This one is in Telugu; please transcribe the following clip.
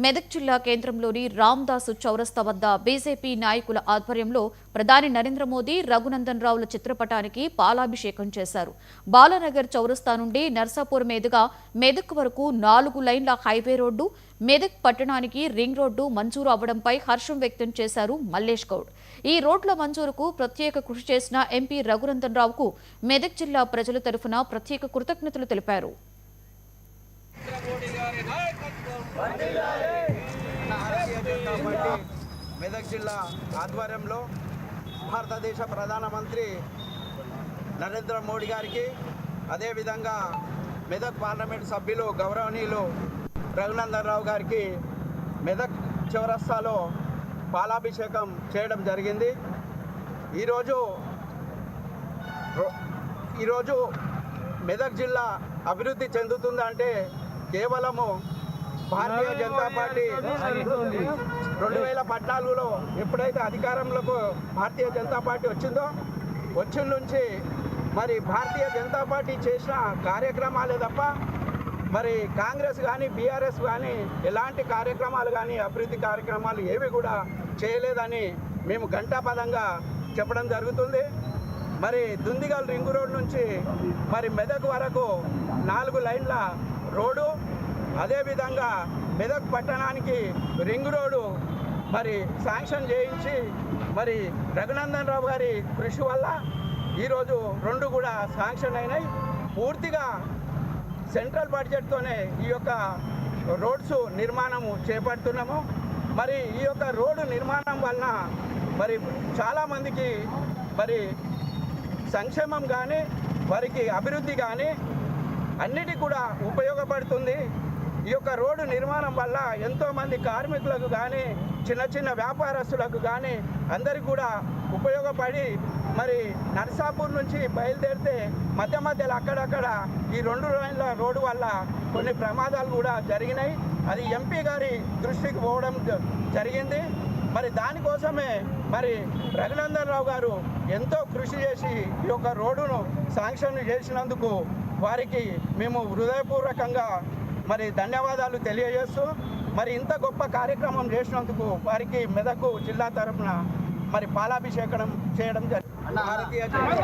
మెదక్ జిల్లా కేంద్రంలోని రామ్దాసు చౌరస్తా వద్ద బీజేపీ నాయకుల ఆధ్వర్యంలో ప్రధాని నరేంద్ర మోదీ రఘునందన్ రావుల చిత్రపటానికి పాలాభిషేకం చేశారు. బాలానగర్ చౌరస్తా నుండి నర్సాపూర్ మీదుగా మెదక్ వరకు 4 లైన్ల హైవే రోడ్డు, మెదక్ పట్టణానికి రింగ్ రోడ్డు మంజూరు అవ్వడంపై హర్షం వ్యక్తం చేశారు మల్లేష్ గౌడ్. ఈ రోడ్ల మంజూరుకు ప్రత్యేక కృషి చేసిన ఎంపీ రఘునందన్ రావుకు మెదక్ జిల్లా ప్రజల తరఫున ప్రత్యేక కృతజ్ఞతలు తెలిపారు. మెదక్ జిల్లా ఆధ్వర్యంలో భారతదేశ ప్రధానమంత్రి నరేంద్ర మోడీ గారికి, అదేవిధంగా మెదక్ పార్లమెంట్ సభ్యులు గౌరవనీయులు రఘునందన్ రావు గారికి మెదక్ చౌరస్తాలో పాలాభిషేకం చేయడం జరిగింది. ఈరోజు మెదక్ జిల్లా అభివృద్ధి చెందుతుందంటే కేవలము భారతీయ జనతా పార్టీ 2014లో ఎప్పుడైతే అధికారంలోకి భారతీయ జనతా పార్టీ వచ్చిన నుంచి మరి భారతీయ జనతా పార్టీ చేసిన కార్యక్రమాలే తప్ప మరి కాంగ్రెస్ కానీ బీఆర్ఎస్ కానీ ఎలాంటి కార్యక్రమాలు కానీ అభివృద్ధి కార్యక్రమాలు ఏవి కూడా చేయలేదని మేము ఘంటాపదంగా చెప్పడం జరుగుతుంది. మరి దుందిగల్ రింగ్ రోడ్ నుంచి మరి మెదక్ వరకు 4 లైన్ల రోడ్డు, అదేవిధంగా మెదక్ పట్టణానికి రింగ్ రోడ్డు మరి శాంక్షన్ చేయించి మరి రఘునందన్ రావు గారి కృషి వల్ల ఈరోజు 2 కూడా శాంక్షన్ అయినాయి. పూర్తిగా సెంట్రల్ బడ్జెట్తోనే ఈ యొక్క రోడ్స్ నిర్మాణము చేపడుతున్నాము. మరి ఈ యొక్క రోడ్డు నిర్మాణం వలన మరి చాలామందికి మరి సంక్షేమం కానీ వారికి అభివృద్ధి కానీ అన్నిటికీ కూడా ఉపయోగపడుతుంది. ఈ యొక్క రోడ్డు నిర్మాణం వల్ల ఎంతోమంది కార్మికులకు కానీ చిన్న వ్యాపారస్తులకు కానీ అందరికీ కూడా ఉపయోగపడి మరి నర్సాపూర్ నుంచి బయలుదేరితే మధ్యలో అక్కడక్కడ ఈ 2 లైన్ల రోడ్డు వల్ల కొన్ని ప్రమాదాలు కూడా జరిగినాయి. అది ఎంపీ గారి దృష్టికి పోవడం జరిగింది. మరి దానికోసమే మరి రఘునందన్ రావు గారు ఎంతో కృషి చేసి ఈ యొక్క రోడ్డును శాంక్షన్ చేసినందుకు వారికి మేము హృదయపూర్వకంగా మరి ధన్యవాదాలు తెలియజేస్తూ మరి ఇంత గొప్ప కార్యక్రమం చేసినందుకు వారికి మెదక్ జిల్లా తరఫున మరి పాలాభిషేకం చేయడం జరిగింది.